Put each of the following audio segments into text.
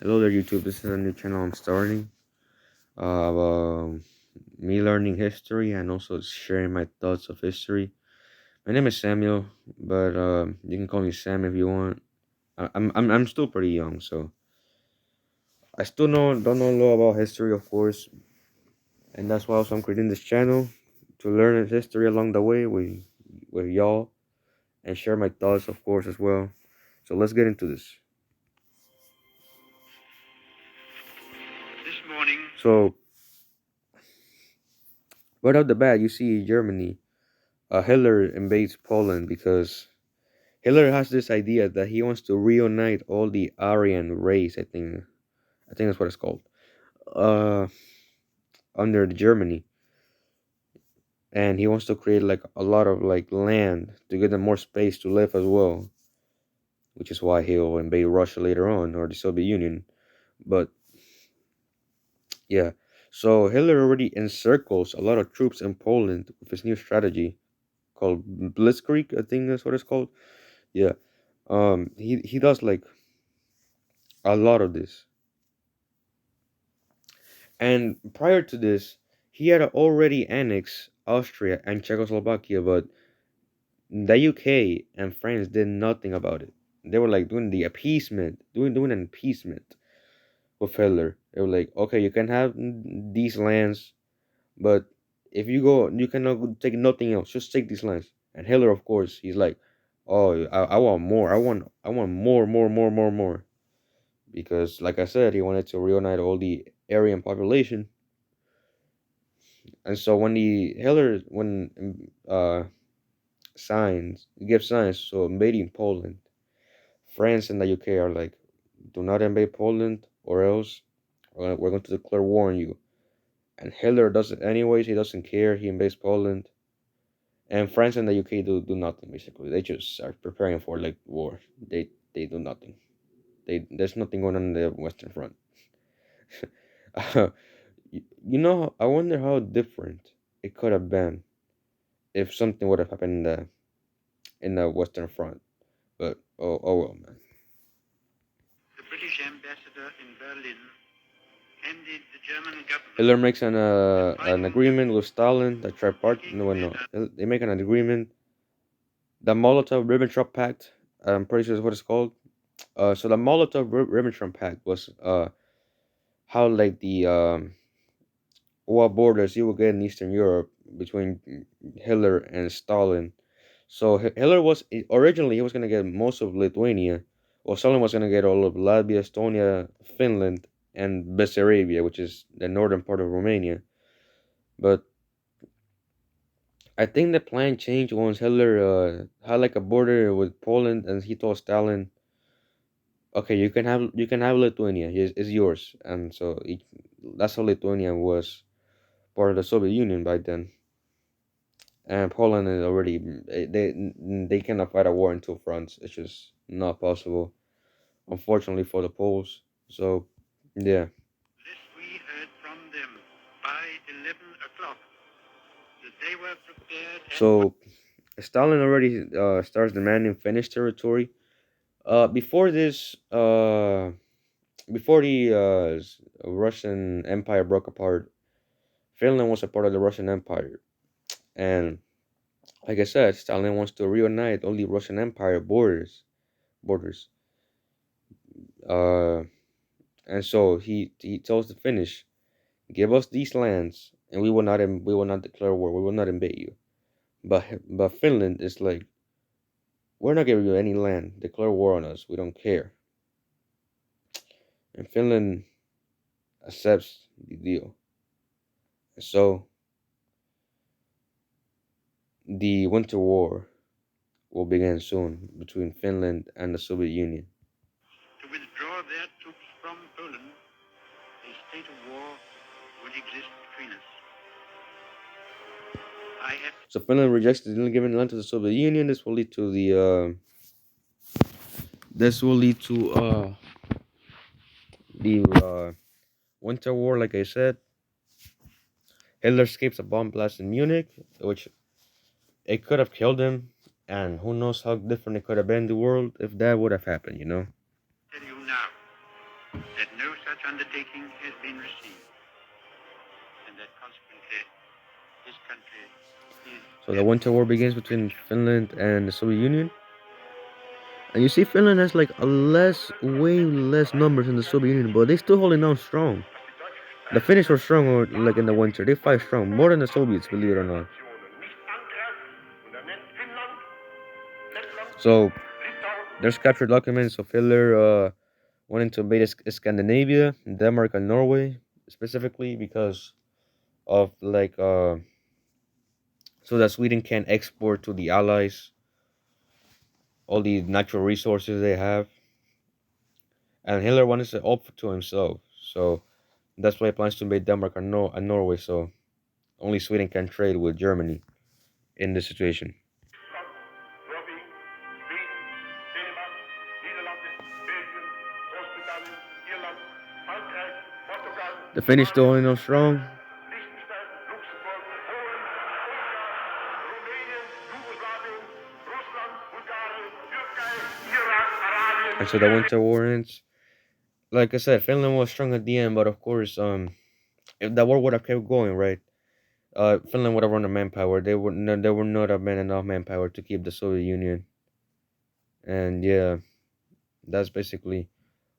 Hello there, YouTube. This is a new channel I'm starting. Me learning history and also sharing my thoughts of history. My name is Samuel, but you can call me Sam if you want. I'm still pretty young, so I still don't know a lot about history, of course, and that's why also I'm creating this channel to learn history along the way with y'all and share my thoughts, of course, as well. So let's get into this. This morning, So right off the bat, you see Germany. Hitler invades Poland because Hitler has this idea that he wants to reunite all the Aryan race. I think that's what it's called. Uh, Under Germany, and he wants to create like a lot of like land to give them more space to live as well. Which is why he'll invade Russia later on, or the Soviet Union. But yeah, so Hitler already encircles a lot of troops in Poland with his new strategy called Blitzkrieg. I think that's what it's called. Yeah. He does like a lot of this. And prior to this, he had already annexed Austria and Czechoslovakia, but the UK and France did nothing about it. They were like doing the appeasement, doing an appeasement with Hitler. They were like, okay, you can have these lands, but if you go, you cannot take nothing else. Just take these lands. And Hitler, of course, he's like, oh, I want more. I want more, more, more, more, more. Because, like I said, he wanted to reunite all the Aryan population. And so when the Hitler gives signs so invading Poland, France and the UK are like, do not invade Poland or else we're going to declare war on you. And Hitler does it anyways. He doesn't care. He invades Poland, and France and the UK do nothing basically. They just are preparing for like war. They do nothing. There's nothing going on in the Western Front. I wonder how different it could have been if something would have happened in the Western Front. But oh well, man. the British ambassador in Berlin ended the German government Hitler makes and an Final agreement with Germany Stalin, the tripart. taking No, no, measures they make an agreement. The Molotov-Ribbentrop Pact. I'm pretty sure is what it's called. So the Molotov-Ribbentrop Pact was how like the what borders you will get in Eastern Europe between Hitler and Stalin. So Hitler was originally he was gonna get most of Lithuania, while Stalin was gonna get all of Latvia, Estonia, Finland, and Bessarabia, which is the northern part of Romania. But I think the plan changed once Hitler had like a border with Poland, and he told Stalin, "Okay, you can have Lithuania. It's yours." And so that's how Lithuania was part of the Soviet Union by then. And Poland is already they cannot fight a war in two fronts. It's just not possible, unfortunately for the Poles. So yeah. this we heard from them by 11 o'clock that they were prepared and So Stalin already starts demanding Finnish territory. Before this, before the Russian Empire broke apart, Finland was a part of the Russian Empire, and like I said, Stalin wants to reunite all the Russian Empire borders. Uh, and so he tells the Finnish, "Give us these lands, and we will not declare war. We will not invade you." But Finland is like, "We're not giving you any land. Declare war on us. We don't care." And Finland accepts the deal. And so the Winter War will begin soon between Finland and the Soviet Union. to withdraw their troops from Poland, a state of war would exist between us. I have So Finland rejects the giving land to the Soviet Union. This will lead to the Winter War. Like I said, Hitler escapes a bomb blast in Munich, which it could have killed him, and who knows how different it could have been the world if that would have happened. tell you now. that no such undertaking has been received, and that consequently this country is. So the Winter War begins between Finland and the Soviet Union. And you see, Finland has like way less numbers than the Soviet Union, but they still holding on strong. The Finnish were strong, like in the winter. They fight strong, more than the Soviets, believe it or not. So there's captured documents of Hitler wanting to invade Scandinavia, Denmark, and Norway, specifically because of so that Sweden can export to the Allies all the natural resources they have, and Hitler wanted to opt to himself. So that's why he plans to invade Denmark and Norway. So only Sweden can trade with Germany in this situation. The Finnish still holding on strong. And so the Winter War ends. Like I said, Finland was strong at the end, but of course, if the war would have kept going, right? Finland would have run a manpower. They would not have been enough manpower to keep the Soviet Union. And yeah, that's basically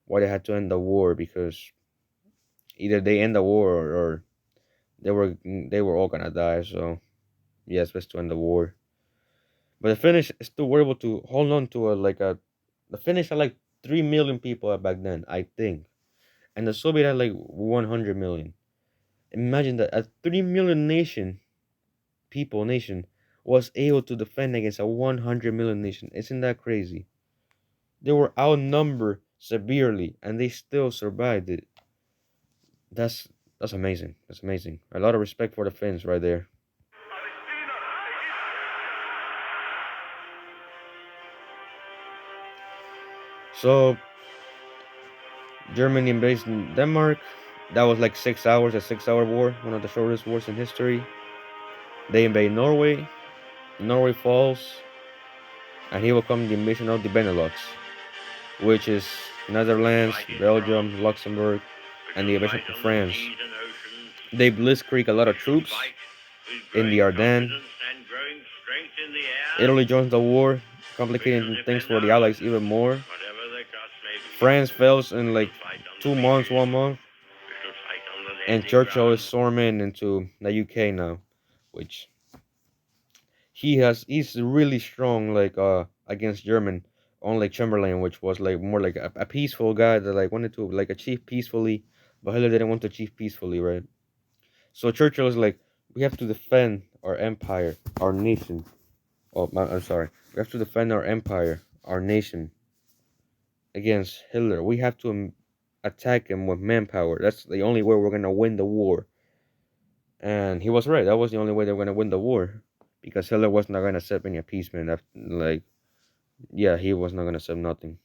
why they had to end the war, because either they end the war, or they were all gonna die. So yeah, it's best to end the war. But the Finnish still were able to hold on to the Finnish had like 3 million people back then, I think, and the Soviet had like 100 million. Imagine that a 3 million nation was able to defend against a 100 million nation. Isn't that crazy? They were outnumbered severely, and they still survived it. That's that's amazing. That's amazing. A lot of respect for the Finns right there. So Germany invades Denmark. That was like 6 hours, a 6 hour war, one of the shortest wars in history. They invade Norway. Norway falls, and here will come the invasion of the Benelux, which is Netherlands, Belgium, Luxembourg, and the invasion of France. They blitzkrieg a lot of troops in the Ardennes. Italy joins the war, complicating things for the Allies even more. France fails in like 2 months, 1 month, and Churchill is storming into the UK now, which he's really strong against German on like Chamberlain, which was like more like a peaceful guy that like wanted to like achieve peacefully, but Hitler didn't want to achieve peacefully, right? So Churchill is like, we have to defend our empire, our nation. Oh, I'm sorry. We have to defend our empire, our nation, against Hitler. We have to attack him with manpower. That's the only way we're gonna win the war. And he was right. That was the only way they were gonna win the war, because Hitler was not gonna accept any appeasement. After, yeah, he was not gonna accept nothing.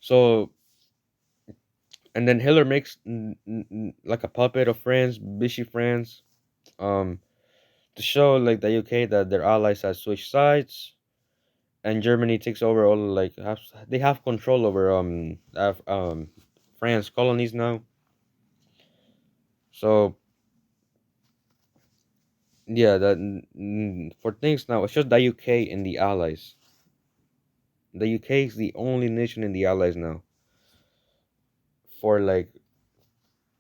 So, and then Hitler makes like a puppet of France, Vichy France, um, to show like the UK that their allies have switched sides, and Germany takes over all they have control over France colonies now. So yeah, for things now, it's just the UK and the allies. The UK is the only nation in the allies now for like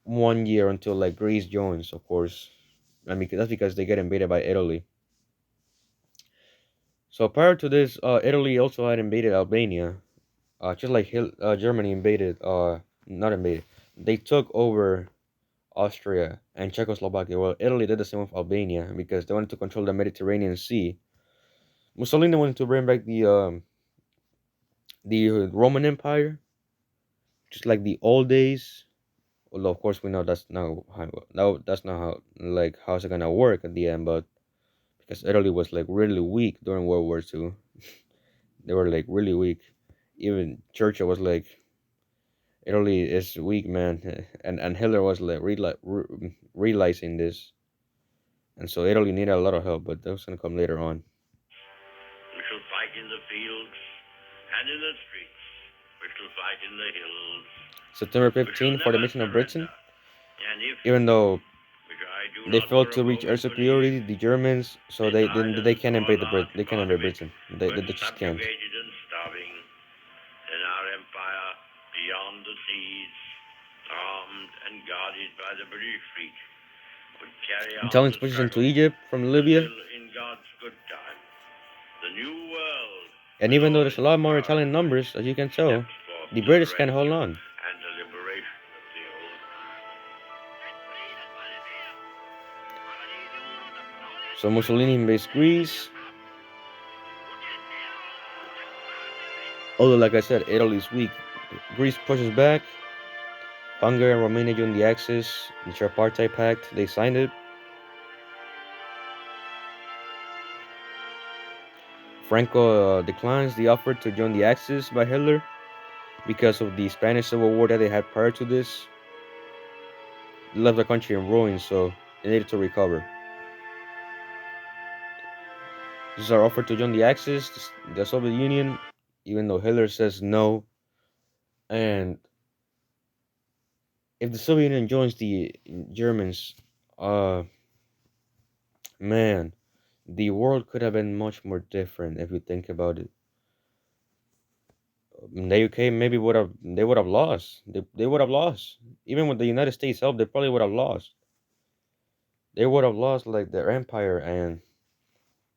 1 year, until like Greece joins, of course. I mean, that's because they get invaded by Italy. So prior to this, Italy also had invaded Albania, just like Germany invaded. Not invaded. They took over Austria and Czechoslovakia. Well, Italy did the same with Albania because they wanted to control the Mediterranean Sea. Mussolini wanted to bring back the Roman Empire, just like the old days. Although of course we know that's not how, no, that's not how how's it gonna work at the end. But because Italy was like really weak during World War II, they were like really weak. Even Churchill was like, Italy is weak, man, and Hitler was like realizing this, and so Italy needed a lot of help. But that's gonna come later on. We shall fight in the fields and in the streets. We shall fight in the hills. September We shall 15 for the never mission of Britain. surrender. And if, Even though which I do they not failed for a to reach air moment believe, superiority, the Germans, so they died they as can't poor invade the large They can't part invade of it, Britain. but They just can't. subjugated and starving, then our empire beyond the seas, armed and guarded by the British fleet, would carry on Italians the pushes into struggle Egypt from Libya, until in God's good time, the new world, and with even though all there's a its lot more power Italian and might, numbers, as you can tell, steps forth the to the British can hold rescue on. and the liberation of the old. So Mussolini invades Greece. Although, like I said, Italy's weak. Greece pushes back. Hungary and Romania join the Axis, the Tripartite Pact. They signed it. Franco declines the offer to join the Axis by Hitler because of the Spanish Civil War that they had prior to this. They left the country in ruins, so they needed to recover. This is our offer to join the Axis, the Soviet Union, even though Hitler says no. And if the Soviet Union joins the Germans, uh, man, the world could have been much more different if you think about it. The UK maybe would have lost. They would have lost. Even with the United States help, they probably would have lost. They would have lost like their empire and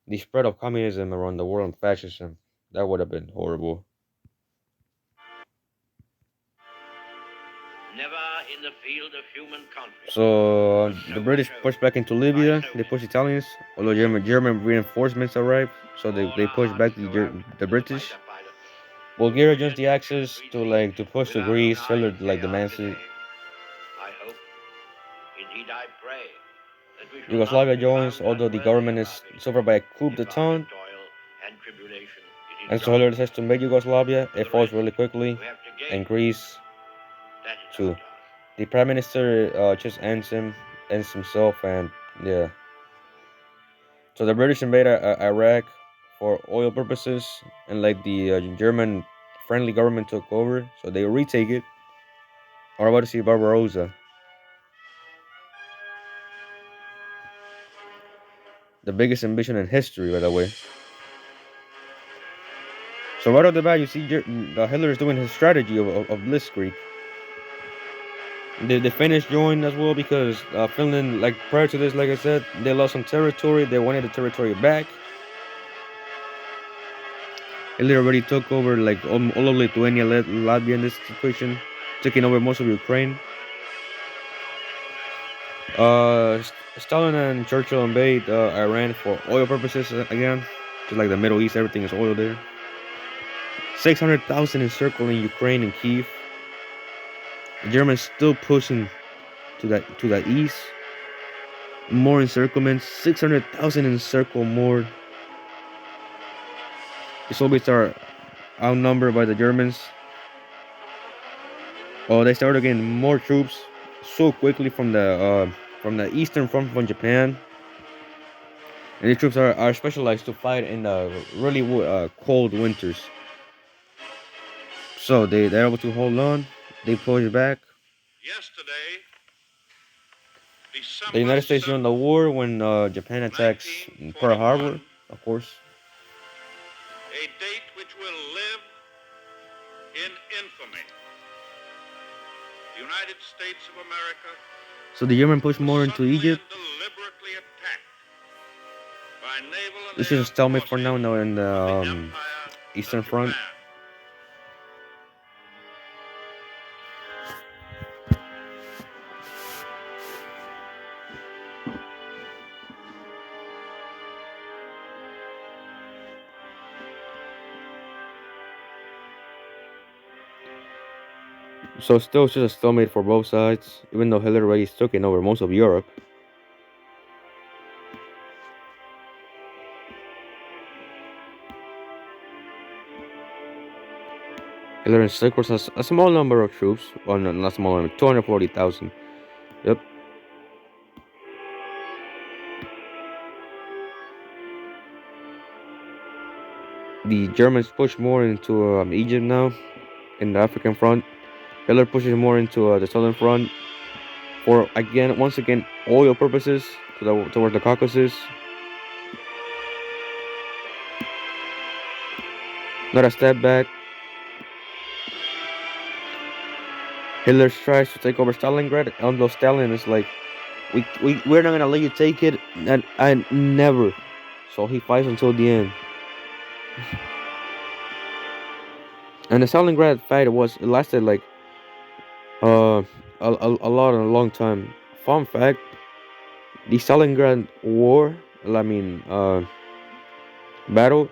the spread of communism around the world and fascism. That would have been horrible. Never in the field of human conflict. So was the so British much pushed hope back into by Libya. so They many. pushed Italians, although German reinforcements arrived. So All they our pushed hearts back go out the to the British. fighter pilots. Bulgaria joins Yes, the Axis we to see push with to our own Greece. eyes Hitler day demands after it. day. I hope, indeed I pray, that we shall not Yugoslavia be joins, found although the unworthy government of our is victory. suffered by a coup If after d'état, toil and tribulation it is and so God Hitler decides to invade Yugoslavia. for It the falls rest, really quickly, we have to gain. and Greece That is our too. task. The prime minister just ends himself, and yeah. So the British invade Iraq for oil purposes, and like the German friendly government took over, so they retake it. We're about to see Barbarossa, the biggest ambition in history, by the way. So right off the bat, you see Hitler is doing his strategy of Blitzkrieg. The Finnish joined as well because Finland, like prior to this, like I said, they lost some territory. They wanted the territory back. Hitler already took over like all of Lithuania, Latvia in this situation, taking over most of Ukraine. Stalin and Churchill invade Iran for oil purposes again, just like the Middle East, everything is oil there. 600,000 encircling Ukraine and Kiev. The Germans still pushing to that east. More encirclements, 600,000 encircle more. The Soviets are outnumbered by the Germans. Oh, they started getting more troops so quickly from the eastern front from Japan. And these troops are specialized to fight in the really cold winters. So they're able to hold on. They push back. Yesterday, The December United States joined the 7th, war when Japan attacks Pearl 1941, Harbor, of course. a date which will live in infamy. The United States of America So the German pushed was more into suddenly and Egypt. deliberately attacked by naval and This is air a stalemate for forces now in the of the Empire Eastern of Front. Japan. So still it's just a stalemate for both sides, even though Hitler already took over most of Europe. Hitler encircles a small number of troops, well, no, not small number, 240,000. Yep. The Germans push more into Egypt now, in the African front. Hitler pushes more into the southern front for once again oil purposes towards the Caucasus. Not a step back. Hitler tries to take over Stalingrad, although Stalin is like, we're not gonna let you take it, and I never. So he fights until the end. And the Stalingrad fight it lasted like uh a long time. Fun fact: the Stalingrad War, I mean battle,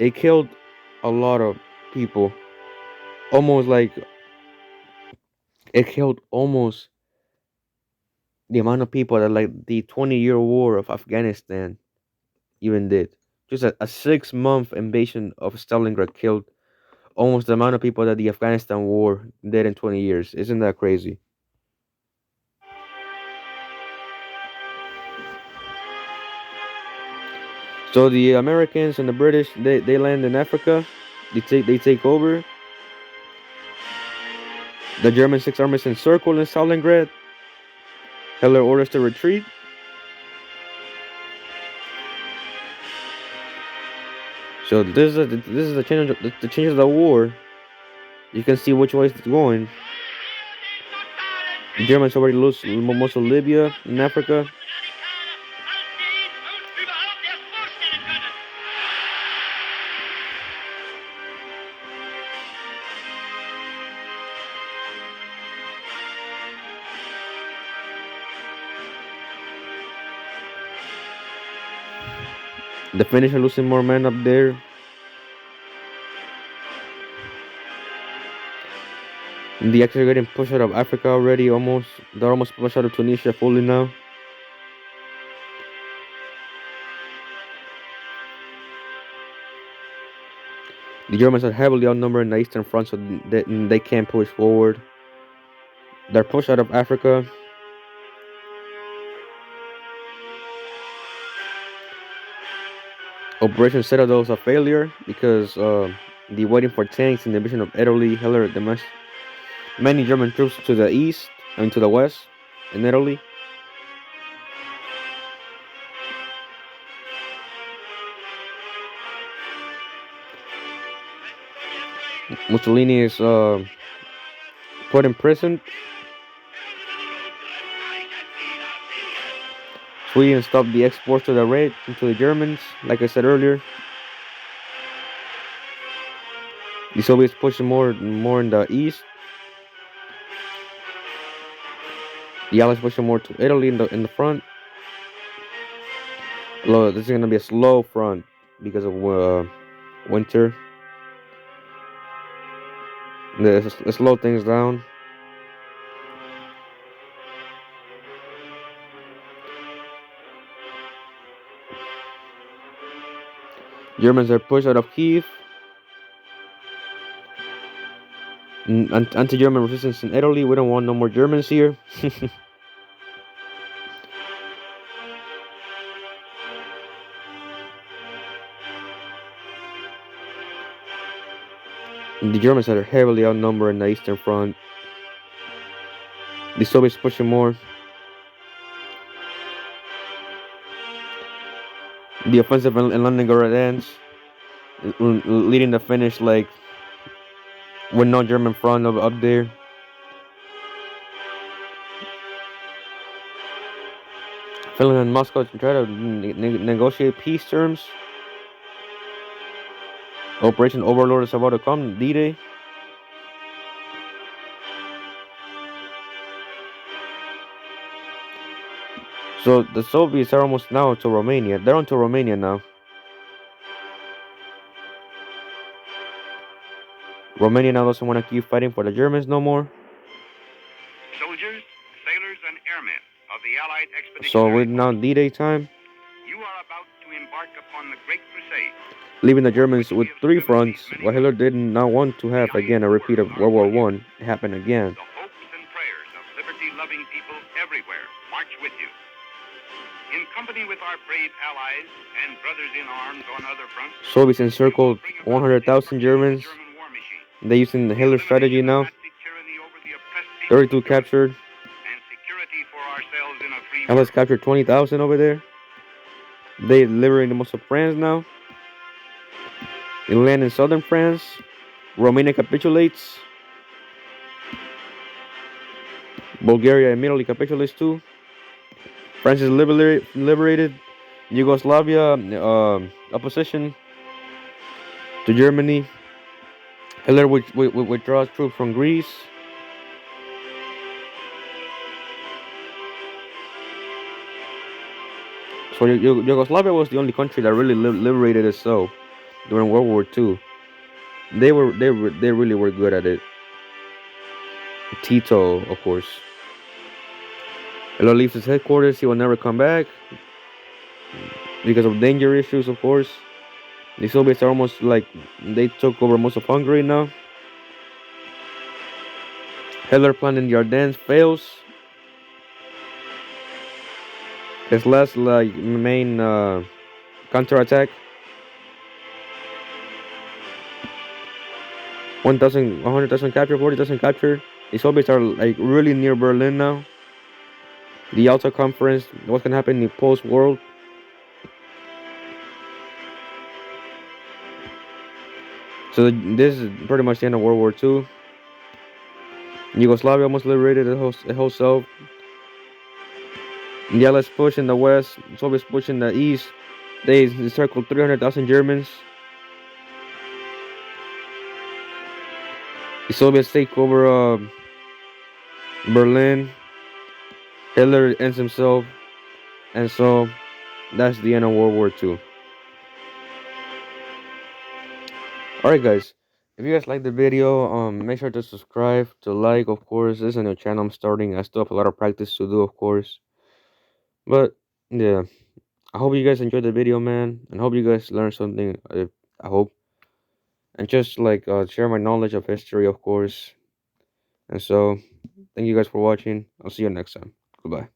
it killed a lot of people. Almost like it killed almost the amount of people that like the 20-year war of Afghanistan even did. Just a 6 month invasion of Stalingrad killed almost the amount of people that the Afghanistan war did in 20 years. Isn't that crazy? So the Americans and the British they land in Africa. They take over. The German Sixth Army is encircled in Stalingrad. Hitler orders to retreat. So this is the change of the war. You can see which way it's going. The Germans already lose most of Libya in Africa. The Finnish are losing more men up there. The Axis are getting pushed out of Africa already. They're almost pushed out of Tunisia fully now. The Germans are heavily outnumbered in the eastern front, so they can't push forward. They're pushed out of Africa. Operation Citadel is a failure because the waiting for tanks in the invasion of Italy, Hitler demands many German troops to the east and to the west in Italy. Mussolini is put in prison. Sweden stopped the exports to the Red and to the Germans, like I said earlier. The Soviets pushing more in the east. The Allies pushing more to Italy in the front. This is gonna be a slow front because of winter. Let's slow things down. Germans are pushed out of Kiev. Anti-German resistance in Italy. We don't want no more Germans here. The Germans are heavily outnumbered in the eastern front. The Soviets pushing more. The offensive in Leningrad ends, leading the Finnish like with no German front up there. Finland and Moscow try to negotiate peace terms. Operation Overlord is about to come. D-Day. So the Soviets are almost now to Romania. They're on to Romania now. Romania now doesn't want to keep fighting for the Germans no more. Soldiers, sailors, and airmen of the Allied expedition. So we're now D-Day time. You are about to embark upon the Great Crusade. Leaving the Germans with 3 fronts, what Hitler did not want to have again a repeat of World War I happen again. The hopes and prayers of liberty-loving people everywhere march with you. In company with our brave allies and brothers in arms on other fronts, Soviets encircled 100,000 Germans. They're using the Hitler strategy now. peace 32 captured. and security for ourselves in a free Allies world. captured 20,000 over there. They liberated most of France now. They land in southern France. Romania capitulates. Bulgaria immediately capitulates too. France is liberated. Yugoslavia opposition to Germany. Hitler withdraws troops from Greece. So Yugoslavia was the only country that really liberated itself during World War II. They really were good at it. Tito, of course. Hitler leaves his headquarters. He will never come back because of danger issues, of course. The Soviets are almost like they took over most of Hungary now. Hitler plan in the Ardennes fails. His last main counterattack. 100,000 captured, 40,000 captured. The Soviets are like really near Berlin now. The Yalta Conference. What's gonna happen in the post-world? So this is pretty much the end of World War II. Yugoslavia almost liberated the whole self. The Allies push in the west. The Soviets push in the east. They encircled 300,000 Germans. The Soviets take over Berlin. Hitler ends himself, and so that's the end of World War II. Alright guys, if you guys like the video, make sure to subscribe, to like, of course. This is a new channel I'm starting. I still have a lot of practice to do, of course. But yeah, I hope you guys enjoyed the video, man, and hope you guys learned something. I hope, and just like share my knowledge of history, of course. And so, thank you guys for watching. I'll see you next time. Goodbye.